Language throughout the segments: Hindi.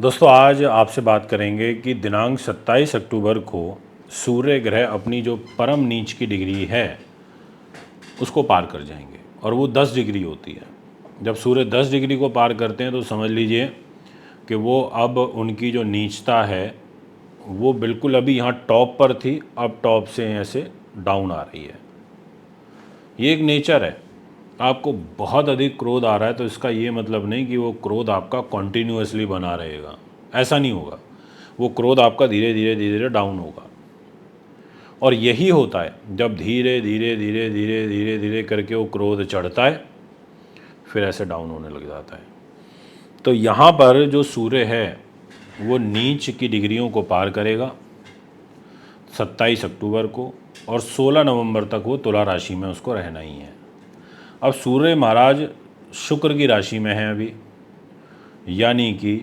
दोस्तों आज आपसे बात करेंगे कि दिनांक 27 अक्टूबर को सूर्य ग्रह अपनी जो परम नीच की डिग्री है उसको पार कर जाएंगे और वो 10 डिग्री होती है। जब सूर्य 10 डिग्री को पार करते हैं तो समझ लीजिए कि वो अब उनकी जो नीचता है वो बिल्कुल अभी यहाँ टॉप पर थी, अब टॉप से ऐसे डाउन आ रही है। ये एक नेचर है। आपको बहुत अधिक क्रोध आ रहा है तो इसका ये मतलब नहीं कि वो क्रोध आपका कॉन्टीन्यूअसली बना रहेगा, ऐसा नहीं होगा। वो क्रोध आपका धीरे धीरे धीरे धीरे डाउन होगा। और यही होता है जब धीरे धीरे धीरे धीरे धीरे धीरे करके वो क्रोध चढ़ता है फिर ऐसे डाउन होने लग जाता है। तो यहाँ पर जो सूर्य है वो नीच की डिग्रियों को पार करेगा 27 अक्टूबर को, और 16 नवंबर तक वो तुला राशि में उसको रहना ही है। अब सूर्य महाराज शुक्र की राशि में है अभी, यानी कि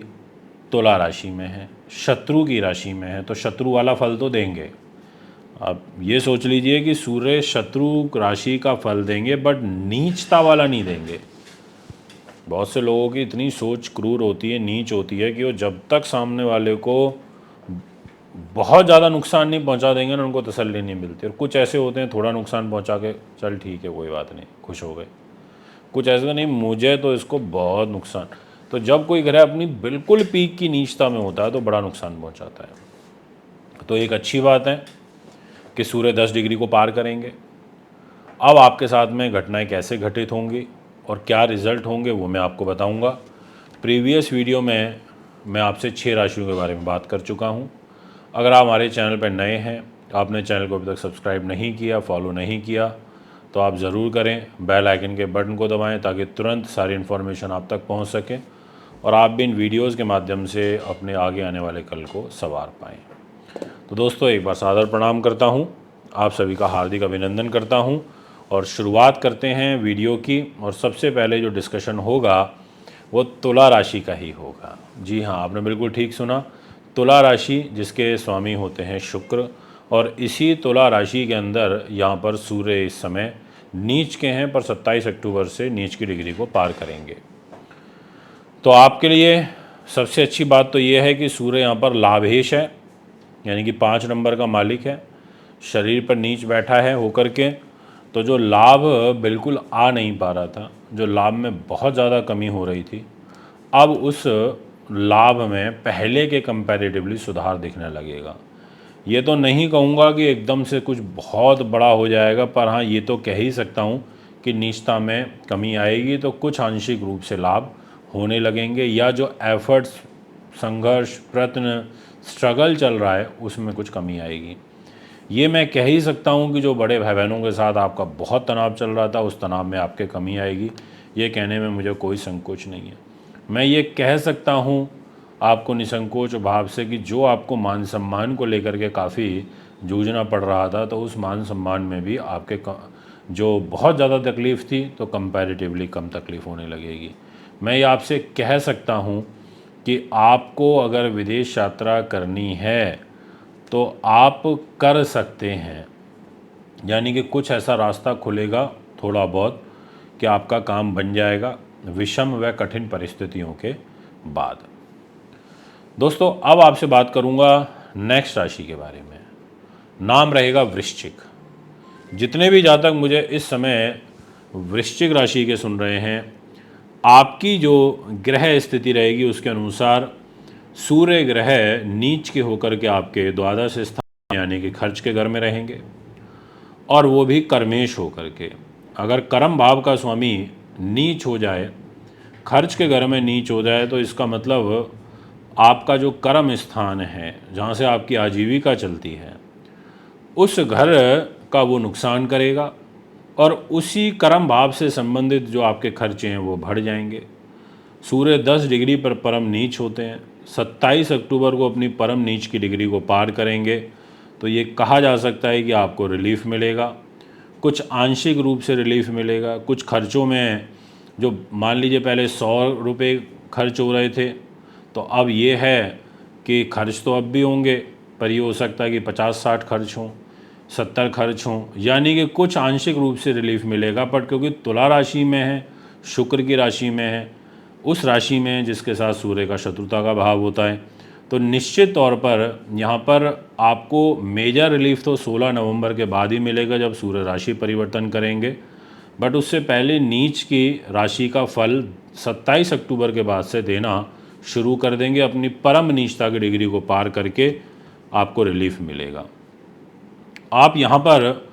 तुला राशि में है, शत्रु की राशि में है, तो शत्रु वाला फल तो देंगे। अब ये सोच लीजिए कि सूर्य शत्रु राशि का फल देंगे बट नीचता वाला नहीं देंगे। बहुत से लोगों की इतनी सोच क्रूर होती है, नीच होती है कि वो जब तक सामने वाले को बहुत ज़्यादा नुकसान नहीं पहुंचा देंगे ना उनको तसल्ली नहीं मिलती। और कुछ ऐसे होते हैं थोड़ा नुकसान पहुंचा के चल ठीक है कोई बात नहीं, खुश हो गए। कुछ ऐसा नहीं, मुझे तो इसको बहुत नुकसान। तो जब कोई ग्रह अपनी बिल्कुल पीक की नीचता में होता है तो बड़ा नुकसान पहुंचाता है। तो एक अच्छी बात है कि सूर्य 10 डिग्री को पार करेंगे। अब आपके साथ में घटनाएं कैसे घटित होंगी और क्या रिजल्ट होंगे वो मैं आपको बताऊंगा। प्रीवियस वीडियो में मैं आपसे 6 राशियों के बारे में बात कर चुका हूं। अगर आप हमारे चैनल पर नए हैं, आपने चैनल को अभी तक सब्सक्राइब नहीं किया, फॉलो नहीं किया, तो आप ज़रूर करें। बेल आइकन के बटन को दबाएं ताकि तुरंत सारी इन्फॉर्मेशन आप तक पहुंच सके और आप भी इन वीडियोज़ के माध्यम से अपने आगे आने वाले कल को संवार पाएँ। तो दोस्तों एक बार सादर प्रणाम करता हूं, आप सभी का हार्दिक अभिनंदन करता हूं और शुरुआत करते हैं वीडियो की। और सबसे पहले जो डिस्कशन होगा वो तुला राशि का ही होगा। जी हाँ, आपने बिल्कुल ठीक सुना, तुला राशि जिसके स्वामी होते हैं शुक्र, और इसी तुला राशि के अंदर यहाँ पर सूर्य इस समय नीच के हैं पर 27 अक्टूबर से नीच की डिग्री को पार करेंगे। तो आपके लिए सबसे अच्छी बात तो ये है कि सूर्य यहाँ पर लाभेश है, यानी कि 5 नंबर का मालिक है, शरीर पर नीच बैठा है होकर के। तो जो लाभ बिल्कुल आ नहीं पा रहा था, जो लाभ में बहुत ज़्यादा कमी हो रही थी, अब उस लाभ में पहले के कंपैरेटिवली सुधार दिखने लगेगा। ये तो नहीं कहूँगा कि एकदम से कुछ बहुत बड़ा हो जाएगा, पर हाँ ये तो कह ही सकता हूँ कि नीचता में कमी आएगी तो कुछ आंशिक रूप से लाभ होने लगेंगे, या जो एफर्ट्स, संघर्ष, प्रयत्न, स्ट्रगल चल रहा है उसमें कुछ कमी आएगी। ये मैं कह ही सकता हूँ कि जो बड़े भाई बहनों के साथ आपका बहुत तनाव चल रहा था उस तनाव में आपके कमी आएगी। ये कहने में मुझे कोई संकोच नहीं है। मैं ये कह सकता हूँ आपको निसंकोच भाव से कि जो आपको मान सम्मान को लेकर के काफ़ी जूझना पड़ रहा था, तो उस मान सम्मान में भी आपके जो बहुत ज़्यादा तकलीफ़ थी तो कंपैरेटिवली कम तकलीफ़ होने लगेगी। मैं ये आपसे कह सकता हूँ कि आपको अगर विदेश यात्रा करनी है तो आप कर सकते हैं, यानी कि कुछ ऐसा रास्ता खुलेगा थोड़ा बहुत कि आपका काम बन जाएगा विषम व कठिन परिस्थितियों के बाद। दोस्तों अब आपसे बात करूंगा नेक्स्ट राशि के बारे में। नाम रहेगा वृश्चिक। जितने भी जातक मुझे इस समय वृश्चिक राशि के सुन रहे हैं, आपकी जो ग्रह स्थिति रहेगी उसके अनुसार सूर्य ग्रह नीच के होकर के आपके द्वादश स्थान यानी कि खर्च के घर में रहेंगे, और वो भी कर्मेश होकर के। अगर कर्म भाव का स्वामी नीच हो जाए, खर्च के घर में नीच हो जाए, तो इसका मतलब आपका जो कर्म स्थान है जहाँ से आपकी आजीविका चलती है उस घर का वो नुकसान करेगा, और उसी कर्म भाव से संबंधित जो आपके खर्चे हैं वो बढ़ जाएंगे। सूर्य 10 डिग्री पर परम नीच होते हैं, 27 अक्टूबर को अपनी परम नीच की डिग्री को पार करेंगे। तो ये कहा जा सकता है कि आपको रिलीफ मिलेगा, कुछ आंशिक रूप से रिलीफ मिलेगा। कुछ खर्चों में जो मान लीजिए पहले 100 रुपये खर्च हो रहे थे, तो अब ये है कि खर्च तो अब भी होंगे, पर ये हो सकता है कि 50-60 खर्च हों, 70 खर्च हों, यानी कि कुछ आंशिक रूप से रिलीफ मिलेगा। पर क्योंकि तुला राशि में है, शुक्र की राशि में है, उस राशि में जिसके साथ सूर्य का शत्रुता का भाव होता है। तो निश्चित तौर पर यहाँ पर आपको मेजर रिलीफ तो 16 नवंबर के बाद ही मिलेगा जब सूर्य राशि परिवर्तन करेंगे, बट उससे पहले नीच की राशि का फल 27 अक्टूबर के बाद से देना शुरू कर देंगे। अपनी परम नीचता की डिग्री को पार करके आपको रिलीफ मिलेगा। आप यहाँ पर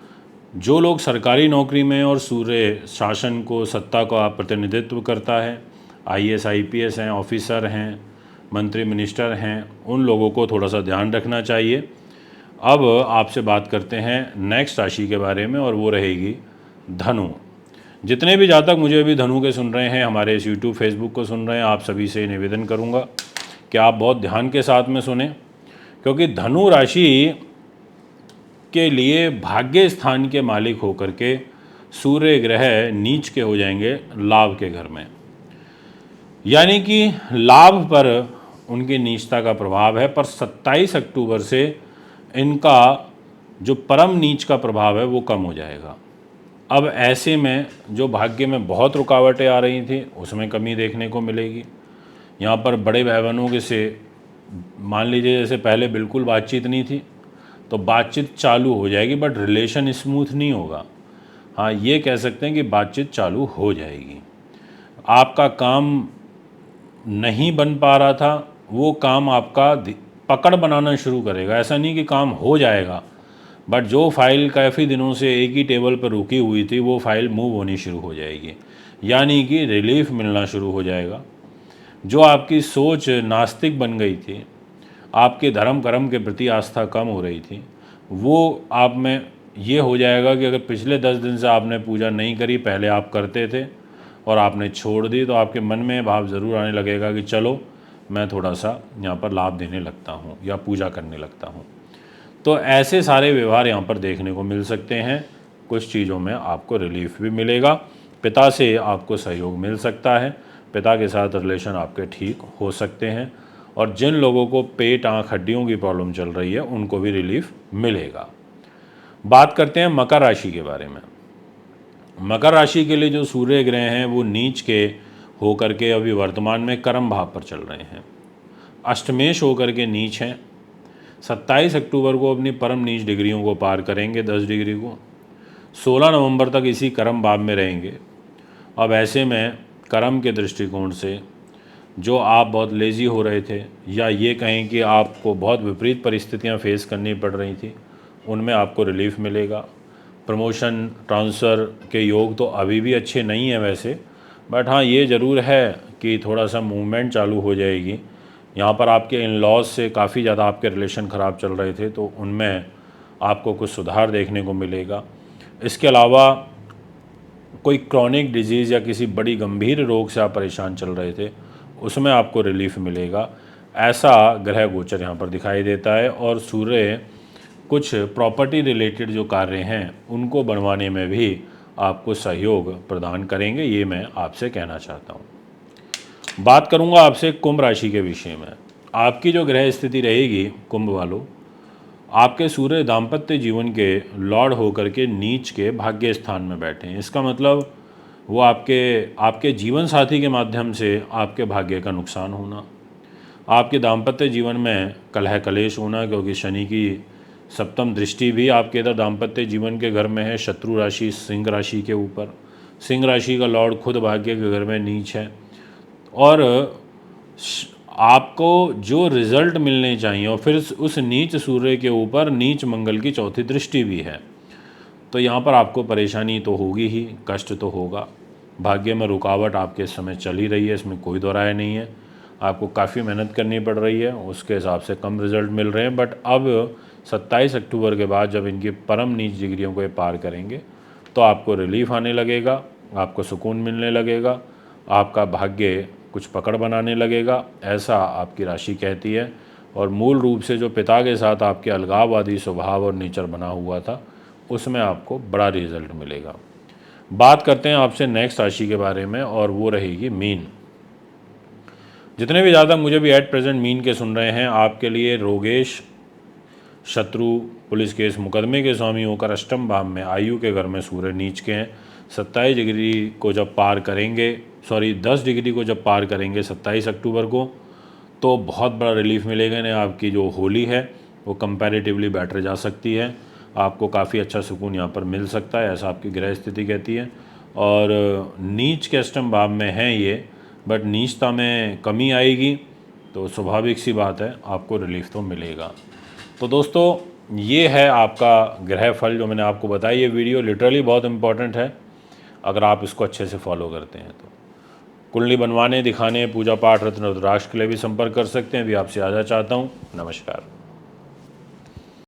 जो लोग सरकारी नौकरी में और सूर्य शासन को, सत्ता का प्रतिनिधित्व करता है, आईएएस आईपीएस हैं, ऑफिसर हैं, मंत्री मिनिस्टर हैं, उन लोगों को थोड़ा सा ध्यान रखना चाहिए। अब आपसे बात करते हैं नेक्स्ट राशि के बारे में, और वो रहेगी धनु। जितने भी जातक मुझे अभी धनु के सुन रहे हैं, हमारे इस यूट्यूब फेसबुक को सुन रहे हैं, आप सभी से निवेदन करूंगा कि आप बहुत ध्यान के साथ में सुने, क्योंकि धनु राशि के लिए भाग्य स्थान के मालिक होकर के सूर्य ग्रह नीच के हो जाएंगे लाभ के घर में, यानी कि लाभ पर उनकी नीचता का प्रभाव है। पर 27 अक्टूबर से इनका जो परम नीच का प्रभाव है वो कम हो जाएगा। अब ऐसे में जो भाग्य में बहुत रुकावटें आ रही थी उसमें कमी देखने को मिलेगी। यहाँ पर बड़े भाई बहनों के से मान लीजिए जैसे पहले बिल्कुल बातचीत नहीं थी, तो बातचीत चालू हो जाएगी, बट रिलेशन स्मूथ नहीं होगा। हाँ, ये कह सकते हैं कि बातचीत चालू हो जाएगी। आपका काम नहीं बन पा रहा था, वो काम आपका पकड़ बनाना शुरू करेगा। ऐसा नहीं कि काम हो जाएगा, बट जो फाइल काफ़ी दिनों से एक ही टेबल पर रुकी हुई थी वो फाइल मूव होनी शुरू हो जाएगी, यानी कि रिलीफ मिलना शुरू हो जाएगा। जो आपकी सोच नास्तिक बन गई थी, आपके धर्म कर्म के प्रति आस्था कम हो रही थी, वो आप में ये हो जाएगा कि अगर पिछले 10 दिन से आपने पूजा नहीं करी, पहले आप करते थे और आपने छोड़ दी, तो आपके मन में भाव ज़रूर आने लगेगा कि चलो मैं थोड़ा सा यहाँ पर लाभ देने लगता हूँ या पूजा करने लगता हूँ। तो ऐसे सारे व्यवहार यहाँ पर देखने को मिल सकते हैं। कुछ चीज़ों में आपको रिलीफ भी मिलेगा, पिता से आपको सहयोग मिल सकता है, पिता के साथ रिलेशन आपके ठीक हो सकते हैं, और जिन लोगों को पेट आँख हड्डियों की प्रॉब्लम चल रही है उनको भी रिलीफ मिलेगा। बात करते हैं मकर राशि के बारे में। मकर राशि के लिए जो सूर्य ग्रह हैं वो नीच के होकर के अभी वर्तमान में कर्म भाव पर चल रहे हैं, अष्टमेश होकर के नीच हैं। 27 अक्टूबर को अपनी परम नीच डिग्रियों को पार करेंगे, 10 डिग्री को। 16 नवंबर तक इसी कर्म भाव में रहेंगे। अब ऐसे में कर्म के दृष्टिकोण से जो आप बहुत लेज़ी हो रहे थे, या ये कहें कि आपको बहुत विपरीत परिस्थितियां फेस करनी पड़ रही थी, उनमें आपको रिलीफ मिलेगा। प्रमोशन ट्रांसफ़र के योग तो अभी भी अच्छे नहीं हैं वैसे, बट हाँ ये ज़रूर है कि थोड़ा सा मूवमेंट चालू हो जाएगी। यहाँ पर आपके इन लॉज से काफ़ी ज़्यादा आपके रिलेशन ख़राब चल रहे थे, तो उनमें आपको कुछ सुधार देखने को मिलेगा। इसके अलावा कोई क्रॉनिक डिजीज़ या किसी बड़ी गंभीर रोग से आप परेशान चल रहे थे, उसमें आपको रिलीफ मिलेगा, ऐसा ग्रह गोचर यहाँ पर दिखाई देता है। और सूर्य कुछ प्रॉपर्टी रिलेटेड जो कार्य हैं उनको बनवाने में भी आपको सहयोग प्रदान करेंगे, ये मैं आपसे कहना चाहता हूँ। बात करूँगा आपसे कुंभ राशि के विषय में। आपकी जो ग्रह स्थिति रहेगी कुंभ वालों, आपके सूर्य दाम्पत्य जीवन के लॉर्ड होकर के नीच के भाग्य स्थान में बैठे हैं। इसका मतलब वो आपके जीवन साथी के माध्यम से आपके भाग्य का नुकसान होना, आपके दाम्पत्य जीवन में कलह कलेश होना, क्योंकि शनि की सप्तम दृष्टि भी आपके इधर दाम्पत्य जीवन के घर में है, शत्रु राशि सिंह राशि के ऊपर। सिंह राशि का लॉर्ड खुद भाग्य के घर में नीच है, और आपको जो रिजल्ट मिलने चाहिए, और फिर उस नीच सूर्य के ऊपर नीच मंगल की चौथी दृष्टि भी है, तो यहाँ पर आपको परेशानी तो होगी ही, कष्ट तो होगा। भाग्य में रुकावट आपके समय चल ही रही है, इसमें कोई दो राय नहीं है। आपको काफ़ी मेहनत करनी पड़ रही है, उसके हिसाब से कम रिजल्ट मिल रहे हैं, बट अब 27 अक्टूबर के बाद जब इनकी परम नीच डिग्रियों को ये पार करेंगे तो आपको रिलीफ आने लगेगा, आपको सुकून मिलने लगेगा, आपका भाग्य कुछ पकड़ बनाने लगेगा, ऐसा आपकी राशि कहती है। और मूल रूप से जो पिता के साथ आपके अलगाववादी स्वभाव और नेचर बना हुआ था, उसमें आपको बड़ा रिजल्ट मिलेगा। बात करते हैं आपसे नेक्स्ट राशि के बारे में, और वो रहेगी मीन। जितने भी ज़्यादा मुझे भी एट प्रेजेंट मीन के सुन रहे हैं, आपके लिए रोगेश, शत्रु, पुलिस केस मुकदमे के स्वामी होकर अष्टम भाव में आयु के घर में सूर्य नीच के हैं। 27 डिग्री को जब पार करेंगे 10 डिग्री को जब पार करेंगे 27 अक्टूबर को, तो बहुत बड़ा रिलीफ मिलेगा इन्हें। आपकी जो होली है वो कंपैरेटिवली बेटर जा सकती है, आपको काफ़ी अच्छा सुकून यहाँ पर मिल सकता है, ऐसा आपकी ग्रह स्थिति कहती है। और नीच के अष्टम भाव में है ये, बट नीचता में कमी आएगी, तो स्वाभाविक सी बात है आपको रिलीफ तो मिलेगा। तो दोस्तों ये है आपका ग्रह फल जो मैंने आपको बताया। ये वीडियो लिटरली बहुत इंपॉर्टेंट है अगर आप इसको अच्छे से फॉलो करते हैं तो। कुंडली बनवाने, दिखाने, पूजा पाठ, रत्न रुद्राक्ष के लिए भी संपर्क कर सकते हैं। अभी आपसे आजा चाहता हूँ। नमस्कार।